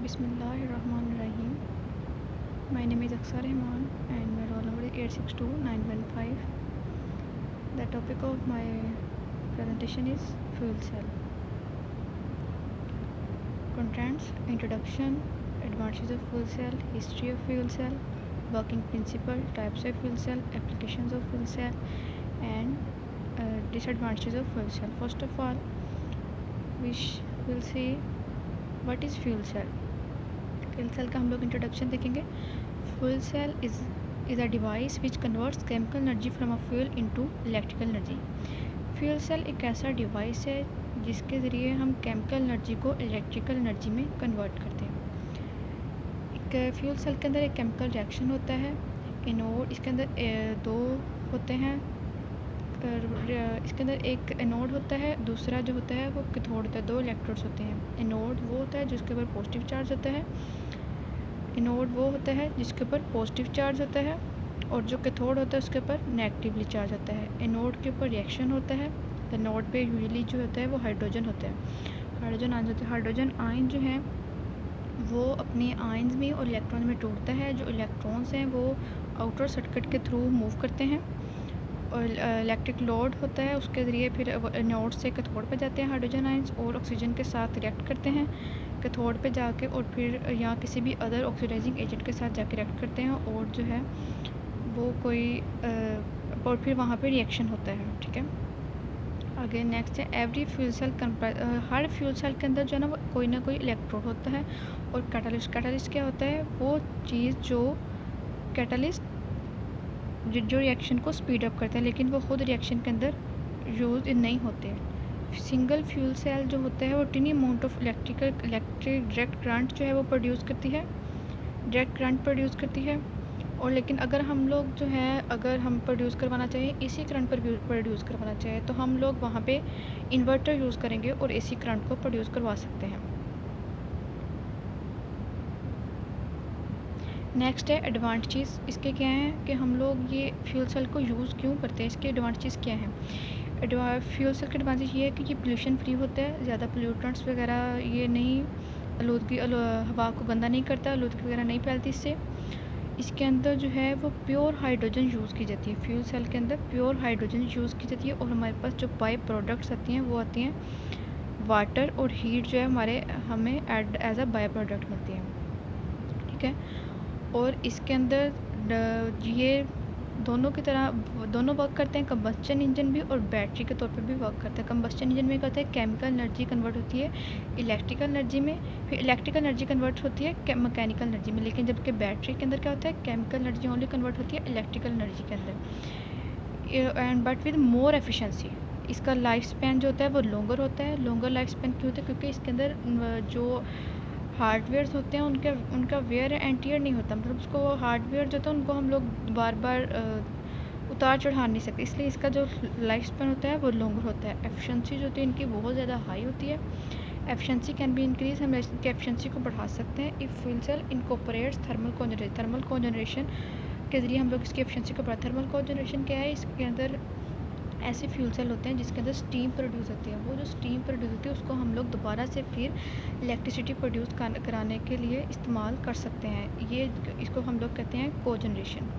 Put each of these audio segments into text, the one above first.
Bismillahirrahmanirrahim. My name is Aksar Rahman and my roll number is 862915. The topic of my presentation is fuel cell. Contents: Introduction, advantages of fuel cell, history of fuel cell, working principle, types of fuel cell, applications of fuel cell, and disadvantages of fuel cell. First of all, we will see what is fuel cell. Fuel cell का हम लोग introduction देखेंगे. Fuel cell is a device which converts chemical energy from a fuel into electrical energy. Fuel cell एक ऐसा device है जिसके ज़रिए हम केमिकल एनर्जी को इलेक्ट्रिकल एनर्जी में कन्वर्ट करते हैं. एक फ्यूल सेल के अंदर एक केमिकल रिएक्शन होता है. एनोड इसके अंदर दो होते हैं. इसके अंदर एक एनोड होता है, दूसरा जो होता है वो कैथोड होता है. दो इलेक्ट्रोड्स होते हैं. एनोड वो होता है जिसके ऊपर पॉजिटिव चार्ज होता है. एनोड वो होता है जिसके ऊपर पॉजिटिव चार्ज होता है और जो कैथोड होता है उसके ऊपर नेगेटिवली चार्ज होता है. एनोड के ऊपर रिएक्शन होता है. एनोड पे यूजुअली जो होता है वो हाइड्रोजन होता है. हाइड्रोजन आयन होते हैं. हाइड्रोजन आयन जो है वो अपने आयन्स में और इलेक्ट्रॉन में टूटता है. जो इलेक्ट्रॉन्स हैं वो आउटर सर्किट के थ्रू मूव करते हैं और इलेक्ट्रिक लोड होता है उसके ज़रिए फिर एनोड से कैथोड पे जाते हैं हाइड्रोजन आयंस और ऑक्सीजन के साथ रिएक्ट करते हैं कैथोड पे जाके और फिर या किसी भी अदर ऑक्सीडाइजिंग एजेंट के साथ जाके रिएक्ट करते हैं और जो है वो कोई और फिर वहाँ पे रिएक्शन होता है. ठीक है. आगे नेक्स्ट है एवरी फ्यूल सेल हर फ्यूल सेल के अंदर जो है ना वो कोई ना कोई इलेक्ट्रोड होता है और कैटालिस्ट. कैटालिस्ट क्या होता है? वो चीज़ जो कैटालिस्ट जो रिएक्शन को स्पीड अप करता है लेकिन वो खुद रिएक्शन के अंदर यूज नहीं होते. सिंगल फ्यूल सेल जो होता है वो टिनी amount of electric direct current जो है वो प्रोड्यूस करती है. डायरेक्ट करंट प्रोड्यूस करती है. और लेकिन अगर हम लोग जो है अगर हम प्रोड्यूस करवाना चाहिए इसी करंट पर प्रोड्यूस करवाना चाहिए तो हम लोग वहाँ पे इन्वर्टर यूज़ करेंगे और इसी करंट को प्रोड्यूस करवा सकते हैं. नेक्स्ट है एडवांटेजेस. इसके क्या हैं कि हम लोग ये फ्यूल सेल को यूज़ क्यों करते हैं, इसके एडवांटेजेस क्या हैं. फ्यूल सेल का एडवांटेज ये है कि ये पोल्यूशन फ्री होता है. ज़्यादा पोल्यूटेंट्स वगैरह ये नहीं आलूदगी हवा को गंदा नहीं करता. आलूदगी वगैरह नहीं फैलती इससे. इसके अंदर जो है वो प्योर हाइड्रोजन यूज़ की जाती है. फ्यूल सेल के अंदर प्योर हाइड्रोजन यूज़ की जाती है और हमारे पास जो बाई प्रोडक्ट्स आती हैं वो आती हैं वाटर और हीट जो है हमारे हमें एज अ बाई प्रोडक्ट मिलती है. ठीक है. और इसके अंदर ये दोनों की तरह दोनों वर्क करते हैं. कंबस्चन इंजन भी और बैटरी के तौर पे भी वर्क करते हैं. कंबस्चन इंजन में कहते हैं केमिकल एनर्जी कन्वर्ट होती है इलेक्ट्रिकल एनर्जी में, फिर इलेक्ट्रिकल एनर्जी कन्वर्ट होती है मैकेनिकल एनर्जी में. लेकिन जबकि बैटरी के अंदर क्या होता है केमिकल एनर्जी ओनली कन्वर्ट होती है इलेक्ट्रिकल एनर्जी के अंदर and but with more efficiency. इसका लाइफ स्पैन जो होता है वो लॉन्गर होता है. लॉन्गर लाइफ स्पैन क्यों होता है? क्योंकि इसके अंदर जो हार्डवेयर्स होते हैं उनका वेयर एंड टियर नहीं होता. मतलब उसको हार्डवेयर जो होता है उनको हम लोग बार बार उतार चढ़ा नहीं सकते. इसलिए इसका जो लाइफ स्पैन होता है वो लॉन्गर होता है. एफिशिएंसी जो होती है इनकी बहुत ज़्यादा हाई होती है. Efficiency can be increase. हम इसकी एफिशिएंसी को बढ़ा सकते हैं if fuel cell incorporates thermal cogeneration के ज़रिए हम लोग इसकी एफिशिएंसी को बढ़ा. थर्मल कोजनरेशन क्या है? इसके अंदर ऐसे फ्यूल सेल होते हैं जिसके अंदर स्टीम प्रोड्यूस होती है. वो जो स्टीम प्रोड्यूस होती है उसको हम लोग दोबारा से फिर इलेक्ट्रिसिटी प्रोड्यूस कराने के लिए इस्तेमाल कर सकते हैं. ये इसको हम लोग कहते हैं कोजनरेशन.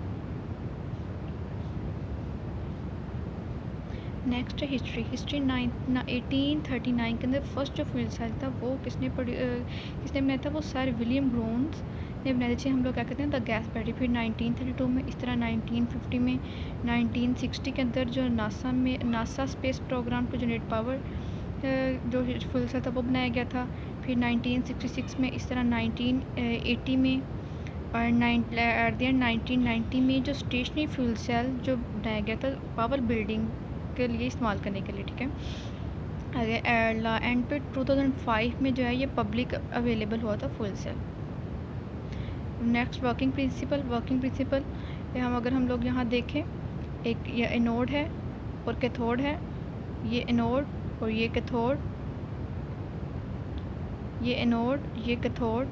नेक्स्ट है हिस्ट्री. 1839 के अंदर फर्स्ट जो फ्यूल सेल था वो किसने बनाया था? वो सर विलियम ग्रोन्स ने बनाया. जैसे हम लोग क्या कहते हैं द गैस बैटरी. फिर 1932 में, इस तरह 1950 में, 1960 के अंदर जो NASA space programme to generate power जो फ्यूल सेल था वो बनाया गया था. फिर 1966 में, इस तरह 1980 में और एट द एंड 1990 में जो स्टेशनरी फ्यूल सेल जो बनाया गया था पावर बिल्डिंग के लिए इस्तेमाल करने के लिए. ठीक है. एंड पे 2005 में जो है ये पब्लिक अवेलेबल हुआ था fuel cell. Next working principle हम अगर हम लोग यहाँ देखें, एक ये एनोड है और कैथोड है. ये एनोड और ये कैथोड, ये एनोड ये कैथोड.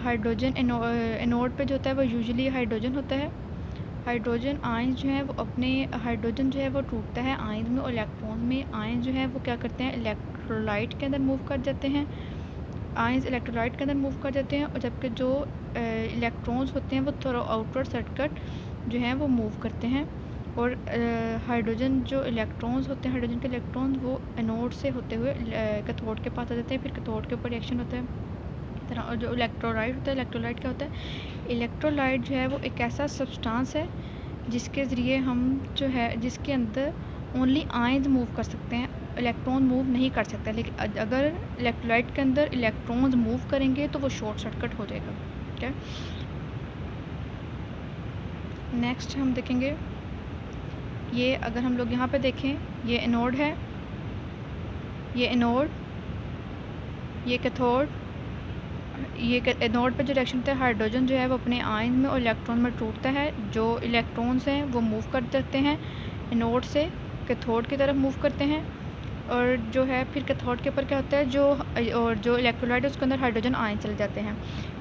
हाइड्रोजन एनोड पे जो होता है वो यूजुअली हाइड्रोजन होता है. हाइड्रोजन आयन जो है वो अपने हाइड्रोजन जो है वो टूटता है आयन में और इलेक्ट्रॉन में. आयन जो है वो क्या करते हैं इलेक्ट्रोलाइट के अंदर मूव कर जाते हैं आयंस इलेक्ट्रोलाइट के अंदर मूव कर जाते हैं, और जबकि जो इलेक्ट्रॉन्स होते हैं वो थोड़ा आउटवर्ड सर्किट जो है वो मूव करते हैं। और हाइड्रोजन जो इलेक्ट्रॉन्स होते हैं, हाइड्रोजन के इलेक्ट्रॉन्स वो एनोड से होते हुए कैथोड के पास आ जाते हैं, फिर कैथोड के ऊपर रिएक्शन होता है। और जो इलेक्ट्रोलाइट होता है, इलेक्ट्रोलाइट क्या होता है? इलेक्ट्रोलाइट जो है वो एक ऐसा सब्सटेंस है जिसके ज़रिए हम जो है जिसके अंदर ओनली आयंस मूव कर सकते हैं, इलेक्ट्रॉन मूव नहीं कर सकते। लेकिन अगर इलेक्ट्रोलाइट के अंदर इलेक्ट्रॉन्स मूव करेंगे तो वो शॉर्ट सर्किट हो जाएगा। ठीक है, नेक्स्ट हम देखेंगे, ये अगर हम लोग यहाँ पे देखें, ये एनोड है, ये एनोड, ये कैथोड, ये एनोड पे जो रिएक्शन होता है, हाइड्रोजन जो है वो अपने आयन में और इलेक्ट्रॉन में टूटता है। जो इलेक्ट्रॉन्स हैं वो मूव कर जाते हैं एनोड से कैथोड की तरफ मूव करते हैं, और जो है फिर कैथोड के ऊपर क्या होता है, जो इलेक्ट्रोलाइट है उसके अंदर हाइड्रोजन आयन चले जाते हैं।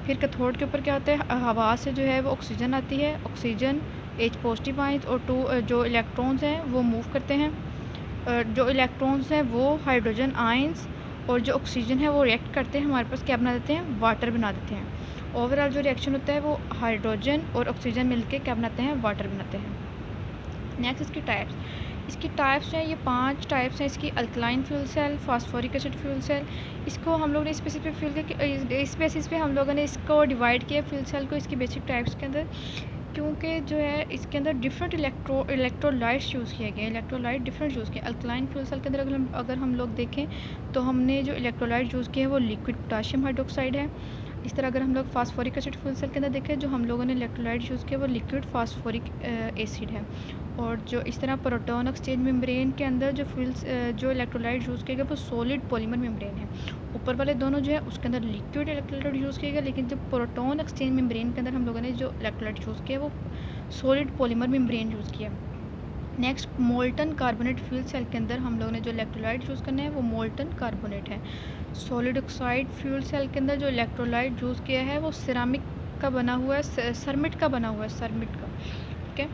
फिर कैथोड के ऊपर क्या होता है, हवा से जो है वो ऑक्सीजन आती है, ऑक्सीजन H पॉजिटिव आयंस, और जो इलेक्ट्रॉन्स हैं वो मूव करते हैं। जो इलेक्ट्रॉन्स हैं वो हाइड्रोजन आयंस और जो ऑक्सीजन है वो रिएक्ट करते हैं, हमारे पास क्या बना देते हैं, वाटर बना देते हैं। ओवरऑल जो रिएक्शन होता है वो हाइड्रोजन और ऑक्सीजन मिलके क्या बनाते हैं, वाटर बनाते हैं। नेक्स्ट इसकी टाइप्स जो हैं, ये 5 टाइप्स हैं इसकी। Alkaline fuel cell, phosphoric acid fuel cell, इसको हम लोग ने स्पेसिफिक फ्यूल के इस बेसिस पे हम लोगों ने इसको डिवाइड किया फ्यूल सेल को इसकी बेसिक टाइप्स के अंदर, क्योंकि जो है इसके अंदर डिफरेंट इलेक्ट्रोलाइट्स यूज़ किए गए, इलेक्ट्रोलाइट डिफरेंट यूज़ किए। अल्कलाइन फ्यूल सेल के अंदर अगर हम लोग देखें तो हमने जो इलेक्ट्रोलाइट यूज़ किए हैं वो लिक्विड पोटाशियम हाइड्रोक्साइड है। इस तरह अगर हम लोग फास्फोरिक एसिड फ्यूल सेल के अंदर देखें, जो हम लोगों ने इलेक्ट्रोलाइट यूज़ किया वो लिक्विड फास्फोरिक एसिड है। और जो इस तरह प्रोटॉन एक्सचेंज मेम्ब्रेन के अंदर जो इलेक्ट्रोलाइट यूज़ किया गया वो सॉलिड पॉलीमर मेम्ब्रेन है। ऊपर वाले दोनों जो है उसके अंदर लिक्विड इलेक्ट्रोलाइट यूज़ किया गया, लेकिन जब प्रोटॉन एक्सचेंज मेम्ब्रेन के अंदर हम लोगों ने जो इलेक्ट्रोलाइट यूज़ किया वो सॉलिड पॉलीमर मेम्ब्रेन यूज़ किया। Next, molten carbonate fuel cell के अंदर हम लोगों ने जो इलेक्ट्रोलाइट यूज़ करना है वो मोल्टन कार्बोनेट है। सॉलिड ऑक्साइड फ्यूल सेल के अंदर जो इलेक्ट्रोलाइट यूज़ किया है वो सिरामिक का बना हुआ है, सरमिट का बना हुआ है, सरमिट का। ठीक है,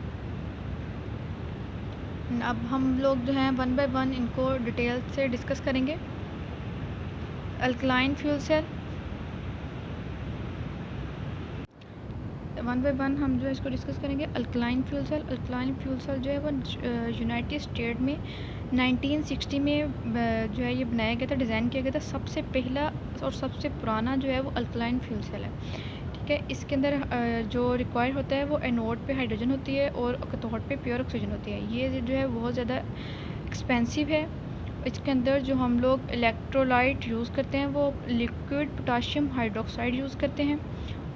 अब हम लोग जो हैं 1 बाय 1 इनको डिटेल से डिस्कस करेंगे। अल्कलाइन फ्यूल सेल 1 बाय 1 हम जो है इसको डिस्कस करेंगे। अल्कलाइन फ्यूल सेल जो है वो यूनाइटेड स्टेट में 1960 में जो है ये बनाया गया था, डिज़ाइन किया गया था। सबसे पहला और सबसे पुराना जो है वो अल्कलाइन फ्यूल सेल है। ठीक है, इसके अंदर जो रिक्वायर होता है वो एनोड पे हाइड्रोजन होती है और कैथोड पे प्योर ऑक्सीजन होती है। ये जो है बहुत ज़्यादा एक्सपेंसिव है। इसके अंदर जो हम लोग इलेक्ट्रोलाइट यूज़ करते हैं वो लिक्विड पोटाशियम हाइड्रोक्साइड यूज़ करते हैं,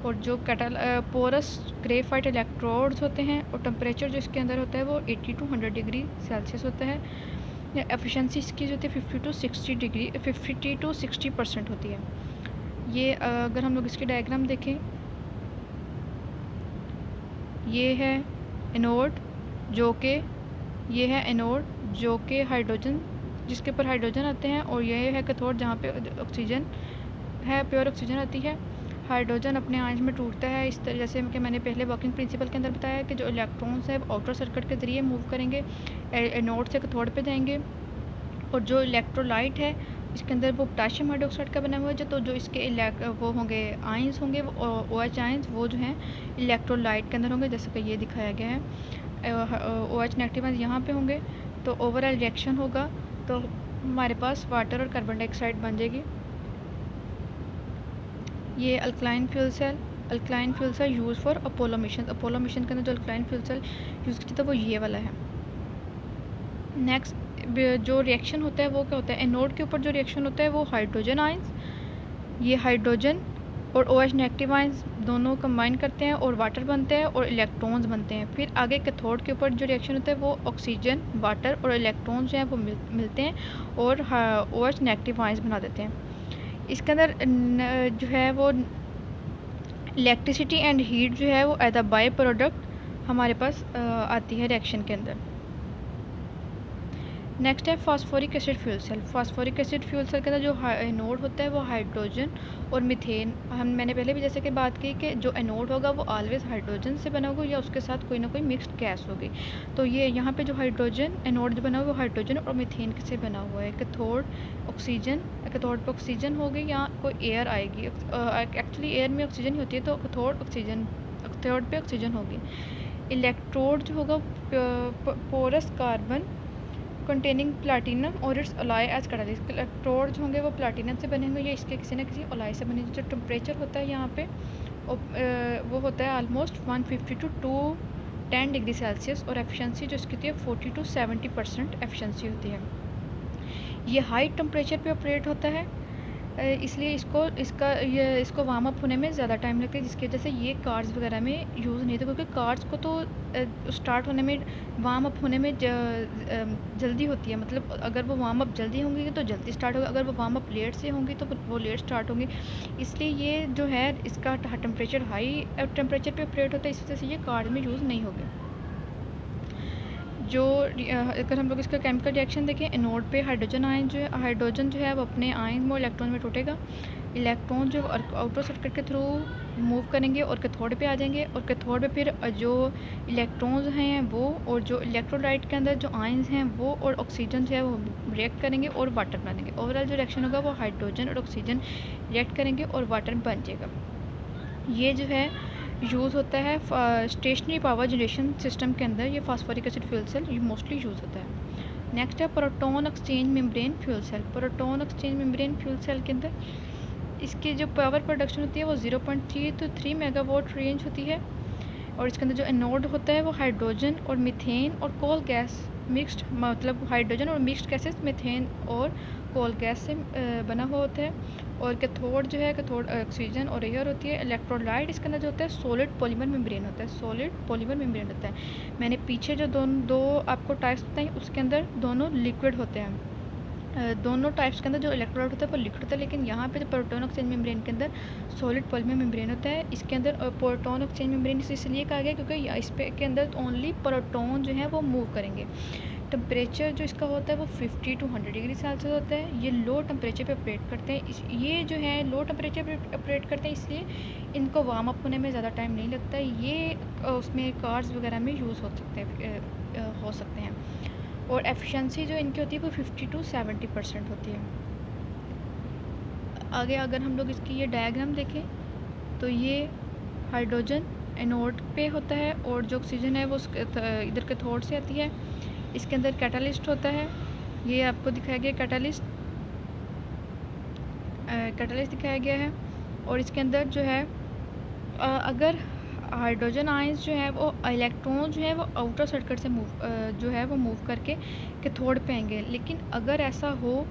और जो पोरस ग्रेफाइट इलेक्ट्रोड्स होते हैं, और टेम्परेचर जो इसके अंदर होता है वो 80 to 100 डिग्री सेल्सियस होता है। एफिशिएंसी इसकी जो होती है 50 to 60% होती है। ये अगर हम लोग इसकी डायग्राम देखें, ये है एनोड ये है एनोड जो कि हाइड्रोजन, जिसके ऊपर हाइड्रोजन आते हैं, और ये है कैथोड जहाँ पे ऑक्सीजन है, प्योर ऑक्सीजन आती है। हाइड्रोजन अपने आयंस में टूटता है इस तरह, जैसे कि मैंने पहले वर्किंग प्रिंसिपल के अंदर बताया कि जो इलेक्ट्रॉन्स है आउटर सर्किट के ज़रिए मूव करेंगे, एनोड से कैथोड पे जाएंगे। और जो इलेक्ट्रोलाइट है इसके अंदर वो पोटाशियम हाइड्रोक्साइड का बना हुआ है, जो इसके वो होंगे आयंस होंगे, वो OH आयंस वो जो हैं इलेक्ट्रोलाइट के अंदर होंगे, जैसे कि ये दिखाया गया है। OH नेगेटिव आयंस यहाँ पे होंगे, तो ओवरऑल रिएक्शन होगा तो हमारे पास वाटर और कार्बन डाइऑक्साइड बन जाएगी। ये alkaline fuel cell use for Apollo mission के अंदर जो अल्कलाइन फ्यूल सेल यूज़ किया था वो ये वाला है। नेक्स्ट जो रिएक्शन होता है वो क्या होता है, एनोड के ऊपर जो रिएक्शन होता है वो हाइड्रोजन आयंस, ये हाइड्रोजन और OH नेगेटिव आयंस दोनों कंबाइन करते हैं और वाटर बनते हैं और इलेक्ट्रॉन्स बनते हैं। फिर आगे कैथोड के ऊपर जो रिएक्शन होता है वो ऑक्सीजन, वाटर और इलेक्ट्रॉन्स जो हैं वो मिलते हैं और OH नेगेटिव आयंस बना देते हैं। इसके अंदर जो है वो इलेक्ट्रिसिटी एंड हीट जो है वो एज अ बाय प्रोडक्ट हमारे पास आती है रिएक्शन के अंदर। नेक्स्ट है phosphoric acid fuel cell. Phosphoric acid fuel cell के अंदर जो एनोड होता है वो हाइड्रोजन और मीथेन, मैंने पहले भी जैसे कि बात की कि जो एनोड होगा वो ऑलवेज हाइड्रोजन से बना होगा या उसके साथ कोई ना कोई मिक्स्ड गैस होगी। तो ये यहाँ पे जो हाइड्रोजन एनोड जो बना हुआ है वो हाइड्रोजन और मीथेन से बना हुआ है। कैथोड ऑक्सीजन, कैथोड पे ऑक्सीजन होगी या कोई एयर आएगी। एक्चुअली एयर में ऑक्सीजन ही होती है, तो कैथोड ऑक्सीजन, कैथोड पे ऑक्सीजन होगी। इलेक्ट्रोड जो होगा पोरस कार्बन कंटेनिंग प्लाटिनम और its alloy as catalyst. Electrode जो होंगे वो प्लाटिनम से बने होंगे या इसके किसी न किसी अलाई से बने। जो टेम्परेचर होता है यहाँ पे वो होता है ऑलमोस्ट 150 to 210 डिग्री सेल्सियस और एफिशिएंसी जो इसकी होती है 40 to 70% एफिशिएंसी होती है। ये हाई टेम्परेचर पे ऑपरेट होता है, इसलिए इसको वार्म अप होने में ज़्यादा टाइम लगता है, जिसकी वजह से ये कार्स वगैरह में यूज़ नहीं होता, क्योंकि कार्स को तो स्टार्ट होने में, वार्म अप होने में जल्दी होती है। मतलब अगर वो वार्म अप जल्दी होंगी तो जल्दी स्टार्ट होगा, अगर वो वार्म अप लेट से होंगी तो वो लेट स्टार्ट होंगी। इसलिए ये जो है इसका टेम्परेचर हाई टेम्परेचर पे ऑपरेट होता है, इस वजह से ये कार में यूज़ नहीं होगी। जो अगर हम लोग इसका केमिकल रिएक्शन देखें, एनोड पे हाइड्रोजन जो है वो अपने आयन में इलेक्ट्रॉन में टूटेगा। इलेक्ट्रॉन जो आउटर सर्किट के थ्रू मूव करेंगे और कैथोड पे आ जाएंगे, और कैथोड पे फिर जो इलेक्ट्रॉन्स हैं वो, और जो इलेक्ट्रोलाइट के अंदर जो आयन्स हैं वो और ऑक्सीजन जो है वो रिएक्ट करेंगे और वाटर बना देंगे। ओवरऑल जो रिएक्शन होगा वो हाइड्रोजन और ऑक्सीजन रिएक्ट करेंगे और वाटर बन जाएगा। ये जो है यूज़ होता है स्टेशनरी पावर जनरेशन सिस्टम के अंदर। ये फास्फोरिक एसिड फ्यूल सेल ये मोस्टली यूज़ होता है। नेक्स्ट है proton exchange membrane fuel cell. Proton exchange membrane fuel cell के अंदर इसकी जो पावर प्रोडक्शन होती है वो 0.3 to 3 मेगावाट रेंज होती है, और इसके अंदर जो एनोड होता है वो हाइड्रोजन और मीथेन और कोल गैस मिक्स्ड, मतलब हाइड्रोजन और मिक्स्ड गैसेस मीथेन और कोल गैस से बना हुआ होता है। और कैथोड जो है, कैथोड ऑक्सीजन और एयर होती है। इलेक्ट्रोलाइट इसके अंदर जो होता है सॉलिड पॉलीमर मेम्ब्रेन होता है, सॉलिड पॉलीमर मेम्ब्रेन होता है। मैंने पीछे जो दो आपको टाइप्स बताई उसके अंदर दोनों लिक्विड होते हैं। दोनों टाइप्स के अंदर जो इलेक्ट्रोलाइट होता है वो लिक्विड होता है, लेकिन यहाँ पे जो प्रोटॉन एक्सचेंज मेम्ब्रेन के अंदर सॉलिड पॉलीमर मेम्ब्रेन होता है। इसके अंदर प्रोटॉन एक्सचेंज मेम्ब्रेन इसलिए कहा गया क्योंकि इस पे के अंदर ओनली प्रोटॉन जो है वो मूव करेंगे। टेम्परेचर जो इसका होता है वो 50 to 100 डिग्री सेल्सियस होता है। ये लो टेम्परेचर पे ऑपरेट करते हैं। ये जो है लो टेम्परेचर पे ऑपरेट करते हैं, इसलिए इनको वार्म अप होने में ज़्यादा टाइम नहीं लगता। ये उसमें कार्स वगैरह में यूज़ हो सकते हैं। और एफिशिएंसी जो इनकी होती है वो 50 to 70% होती है। आगे अगर हम लोग इसकी ये डायग्राम देखें तो ये हाइड्रोजन एनोड पे होता है और जो ऑक्सीजन है वो इधर कैथोड से आती है। इसके अंदर कैटालिस्ट होता है, ये आपको दिखाया गया कैटालिस्ट दिखाया गया है। और इसके अंदर जो है अगर हाइड्रोजन आयंस जो है वो इलेक्ट्रॉन जो है वो आउटर सर्किट से मूव करके कैथोड पे आएंगे। लेकिन अगर ऐसा हो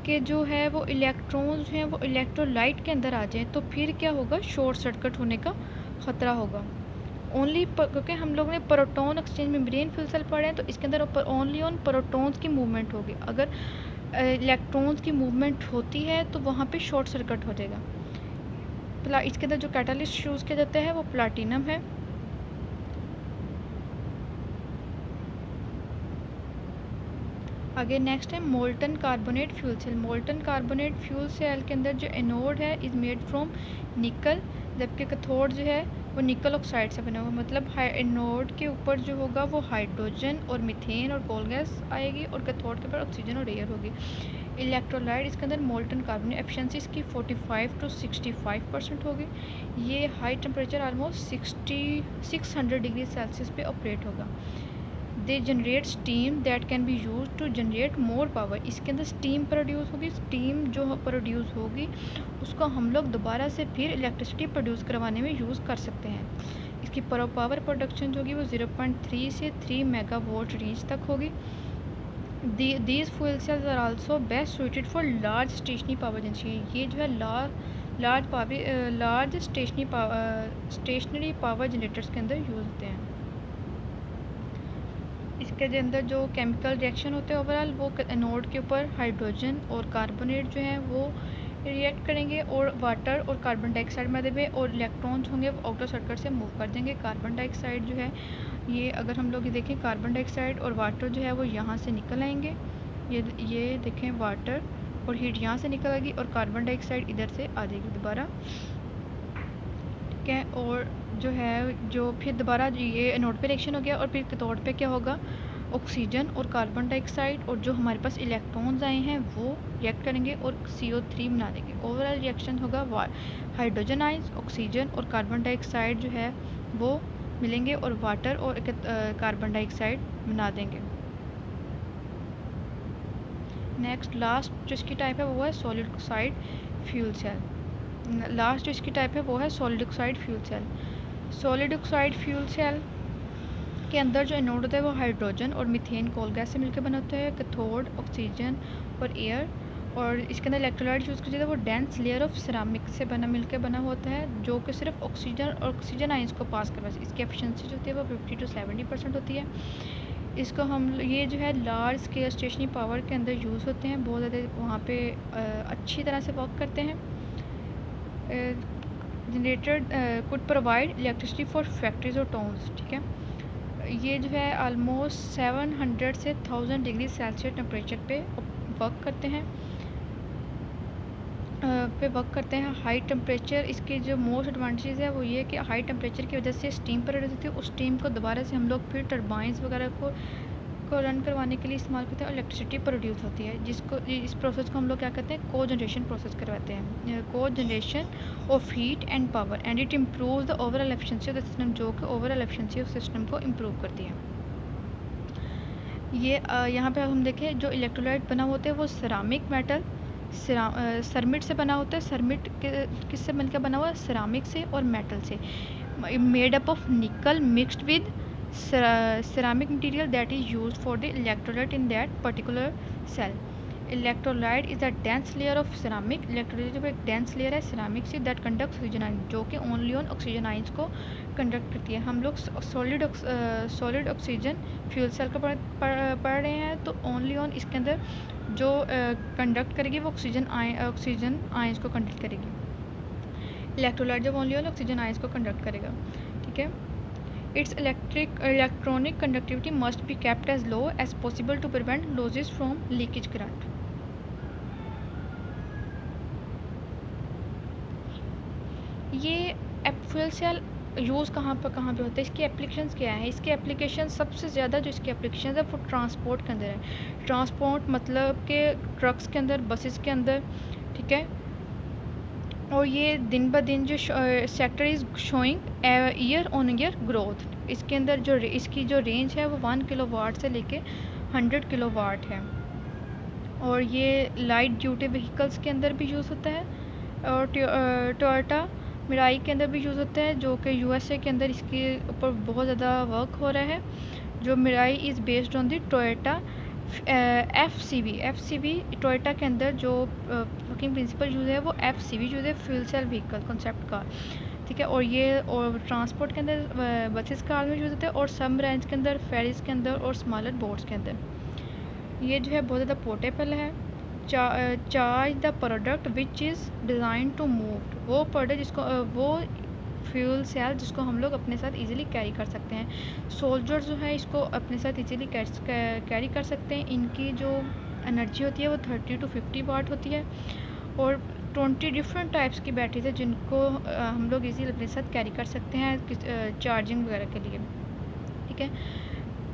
कि जो है वो इलेक्ट्रॉन जो है वो इलेक्ट्रोलाइट के अंदर आ जाए तो फिर क्या होगा, शॉर्ट सर्किट होने का ख़तरा होगा। ओनली क्योंकि हम लोग ने proton exchange membrane fuel cell पढ़े हैं, तो इसके अंदर ओनली ऑन प्रोटॉन्स की मूवमेंट होगी। अगर इलेक्ट्रॉन्स की मूवमेंट होती है तो वहाँ पे शॉर्ट सर्किट हो जाएगा। इसके अंदर जो कैटालिस्ट यूज़ किया जाता है वो प्लाटिनम है। आगे नेक्स्ट है molten carbonate fuel cell. Molten carbonate fuel cell के अंदर जो एनोड है इज़ मेड फ्रॉम निकल, जबकि कैथोड जो है वो निकल ऑक्साइड से बना हुआ। मतलब एनोड के ऊपर जो होगा वो हाइड्रोजन और मीथेन और कोल गैस आएगी, और कैथोड के ऊपर ऑक्सीजन और एयर होगी। इलेक्ट्रोलाइट इसके अंदर मोल्टन कार्बोनेट, एफिशिएंसी इसकी 45 to 65% होगी। ये high temperature almost 600 degree Celsius पे ऑपरेट होगा। They generate steam that can be use to generate more power. इसके अंदर स्टीम प्रोड्यूस होगी, स्टीम जो प्रोड्यूस होगी उसको हम लोग दोबारा से फिर इलेक्ट्रिसिटी प्रोड्यूस करवाने में यूज़ कर सकते हैं। इसकी पावर प्रोडक्शन जो होगी वो 0.3 से 3 मेगावाट रेंज तक होगी। These fuel cells are also best suited for large stationary power generation। ये जो है लार्ज स्टेशनरी पावर जनरेटर्स के अंदर यूज़ होते हैं। इसके अंदर जो केमिकल रिएक्शन होते हैं ओवरऑल वो एनोड के ऊपर हाइड्रोजन और कार्बोनेट जो है वो रिएक्ट करेंगे और वाटर और कार्बन डाइऑक्साइड में देवे, और इलेक्ट्रॉन्स होंगे वो आउटर सर्किट से मूव कर देंगे। कार्बन डाइऑक्साइड जो है ये अगर हम लोग ये देखें, कार्बन डाइऑक्साइड और वाटर जो है वो यहाँ से निकल आएंगे ये देखें वाटर, और हीट यहाँ से निकल आएगी और कार्बन डाइऑक्साइड इधर से आ जाएगी दोबारा, ठीक है। और जो है जो फिर दोबारा ये एनोड पे रिएक्शन हो गया और फिर कैथोड पे क्या होगा, ऑक्सीजन और कार्बन डाइऑक्साइड और जो हमारे पास इलेक्ट्रॉन्स आए हैं वो रिएक्ट करेंगे और CO3 बना देंगे। ओवरऑल रिएक्शन होगा हाइड्रोजन आइंस, ऑक्सीजन और कार्बन डाइऑक्साइड जो है वो मिलेंगे और वाटर और कार्बन डाइऑक्साइड बना देंगे। नेक्स्ट लास्ट जो इसकी टाइप है वो है solid oxide fuel cell. Last जो इसकी टाइप है वो है solid oxide fuel cell. Solid oxide fuel cell के अंदर जो एनोड होता है वो हाइड्रोजन और मीथेन कोल गैस से मिलकर बना होता है, कैथोड ऑक्सीजन और एयर, और इसके अंदर इलेक्ट्रोलाइट यूज़ किया जाता है वो डेंस लेयर ऑफ सिरामिक से मिलकर बना होता है जो कि सिर्फ ऑक्सीजन और ऑक्सीजन आइंस को पास करवा सकती है। इसकी एफिशिएंसी जो होती है वो 50 to 70% होती है। इसको हम ये जो है लार्ज स्केल स्टेशनरी पावर के अंदर यूज़ होते हैं, बहुत ज़्यादा वहाँ पे अच्छी तरह से वर्क करते हैं। Generator could provide electricity for factories और टाउन्स, ठीक है। ये जो है आलमोस्ट 700 से 1000 डिग्री सेल्सियस टेम्परेचर पे वर्क करते हैं हाई टेम्परेचर। इसके जो मोस्ट एडवांटेज है वो ये कि हाई टेम्परेचर की वजह से स्टीम प्रोड्यूस होती है, उस स्टीम को दोबारा से हम लोग फिर टरबाइंस वगैरह को रन करवाने के लिए इस्तेमाल करते हैं और इलेक्ट्रिसिटी प्रोड्यूस होती है, जिसको इस प्रोसेस को हम लोग क्या कहते हैं, को जनरेशन प्रोसेस करवाते हैं, को generation of heat and power, and it improve the overall efficiency of the system, जो कि ओवरऑल एफिशिएंसी ऑफ सिस्टम को इम्प्रूव करती है। ये यहाँ पे हम देखें जो इलेक्ट्रोलाइट बना होता है वो सिरामिक मेटल सरमिट से बना होता है। सरमिट किससे बनकर बना हुआ है, सिरामिक से और मेटल से, मेड अप ऑफ निकल mixed with ceramic material that is used for the electrolyte in that particular cell. Electrolyte is a dense layer of ceramic. Electrolyte जो एक dense layer है ceramic से that conducts oxygen ions, जो कि only on oxygen ions को conduct करती है। हम लोग solid oxygen fuel cell का पढ़ रहे हैं, तो only on इसके अंदर जो conduct करेगी वो oxygen ions को conduct करेगी। Electrolyte जब only on oxygen ions को conduct करेगा, ठीक है। Its electronic conductivity must be kept as low as possible to prevent losses from leakage current. ये फ्यूल सेल यूज़ कहाँ पे होता है, इसकी एप्लीकेशंस क्या है। इसकी एप्लीकेशन सबसे ज़्यादा जो इसकी एप्लीकेशन है वो ट्रांसपोर्ट के अंदर है। ट्रांसपोर्ट मतलब के ट्रक्स के अंदर, बसेस के अंदर, ठीक है। और ये दिन ब दिन जो sector is showing year on year growth. इसके अंदर जो इसकी जो रेंज है वो 1 किलोवाट से लेके 100 किलोवाट है। और ये लाइट ड्यूटी व्हीकल्स के अंदर भी यूज़ होता है और टोयोटा मिराई के अंदर भी यूज़ होता है, जो कि USA के अंदर इसके ऊपर बहुत ज़्यादा वर्क हो रहा है। जो Mirai is based on the Toyota FCV Toyota के अंदर जो वर्किंग प्रिंसिपल यूज़ है वो FCV यूज़ है, फ्यूल सेल व्हीकल कॉन्सेप्ट का, ठीक है। और ये और ट्रांसपोर्ट के अंदर बसेस कार में यूज़ होता है, और सब ब्रांच के अंदर, फेरीज के अंदर और स्मॉलर बोट्स के अंदर। ये जो है बहुत ज़्यादा पोर्टेबल है। Charge the product which is design to move, वो प्रोडक्ट जिसको वो फ्यूल सेल जिसको हम लोग अपने साथ इजीली कैरी कर सकते हैं। सोल्जर जो है इसको अपने साथ इजीली कैरी कर सकते हैं। इनकी जो एनर्जी होती है वो 30 to 50 वाट होती है, और 20 डिफरेंट टाइप्स की बैटरीज है जिनको हम लोग इजीली अपने साथ कैरी कर सकते हैं चार्जिंग वगैरह के लिए, ठीक है।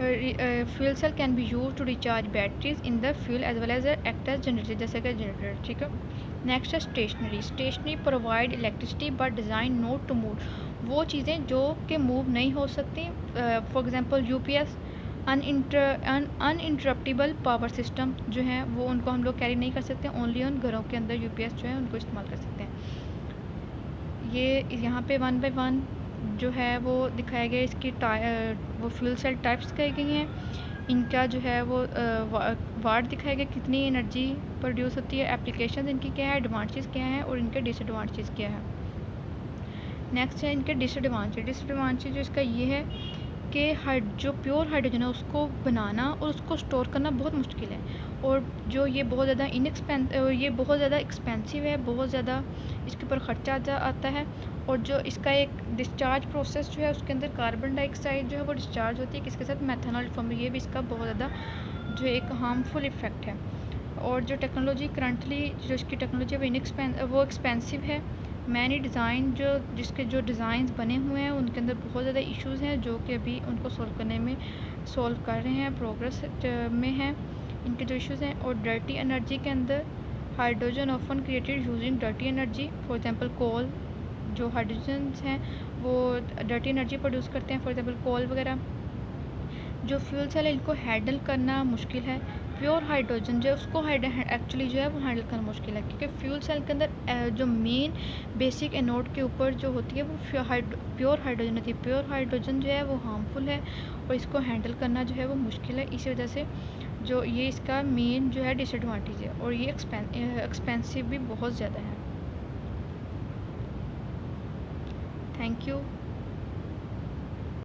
Fuel cell can be use to recharge batteries in the fuel as well as act as generator, जैसे कि जनरेटर, ठीक है। नेक्स्ट है stationary provide electricity but design not to move, वो चीज़ें जो कि मूव नहीं हो सकती। For example UPS uninterruptible power system जो है वो उनको हम लोग कैरी नहीं कर सकते, ओनली ऑन घरों के अंदर UPS जो है उनको इस्तेमाल कर सकते हैं। ये यहाँ पे 1 by 1 जो है वो दिखाया गया, इसकी वो फ्यूल सेल टाइप्स कही गई हैं, इनका जो है वो वाट दिखाया गया, कितनी एनर्जी प्रोड्यूस होती है, एप्लीकेशन इनकी क्या है, एडवांटेज क्या है और इनके डिसएडवांटेज क्या है। नेक्स्ट है इनके डिसएडवांटेज जो इसका ये है कि जो प्योर हाइड्रोजन है उसको बनाना और उसको स्टोर करना बहुत मुश्किल है, और जो ये बहुत ज़्यादा एक्सपेंसिव है, बहुत ज़्यादा इसके ऊपर ख़र्चा आता है। और जो इसका एक डिस्चार्ज प्रोसेस जो है उसके अंदर कार्बन डाइऑक्साइड जो है वो डिस्चार्ज होती है, किसके साथ, मेथनॉल फॉर्म, ये भी इसका बहुत ज़्यादा जो एक हार्मफुल इफ़ेक्ट है। और जो टेक्नोलॉजी करंटली जो इसकी टेक्नोलॉजी वो एक्सपेंसिव है। मैनी डिज़ाइन जिसके जो डिज़ाइंस बने हुए हैं उनके अंदर बहुत ज़्यादा इश्यूज़ हैं जो कि अभी उनको सॉल्व कर रहे हैं, प्रोग्रेस में हैं इनके जो इश्यूज़ हैं। और डर्टी एनर्जी के अंदर hydrogen often created using dirty energy, for example coal, जो हाइड्रोजन्स हैं वो डर्टी एनर्जी प्रोड्यूस करते हैं, फॉर एग्जांपल कोल वगैरह। जो फ्यूल सेल है इनको हैंडल करना मुश्किल है। प्योर हाइड्रोजन जो है उसको एक्चुअली जो है वो हैंडल करना मुश्किल है, क्योंकि फ्यूल सेल के अंदर जो मेन बेसिक एनोड के ऊपर जो होती है वो प्योर हाइड्रोजन होती है। प्योर हाइड्रोजन जो है वो हार्मफुल है और इसको हैंडल करना जो है वो मुश्किल है। इसी वजह से जो ये इसका मेन जो है डिसएडवांटेज है, और ये एक्सपेंसिव भी बहुत ज़्यादा है। Thank you.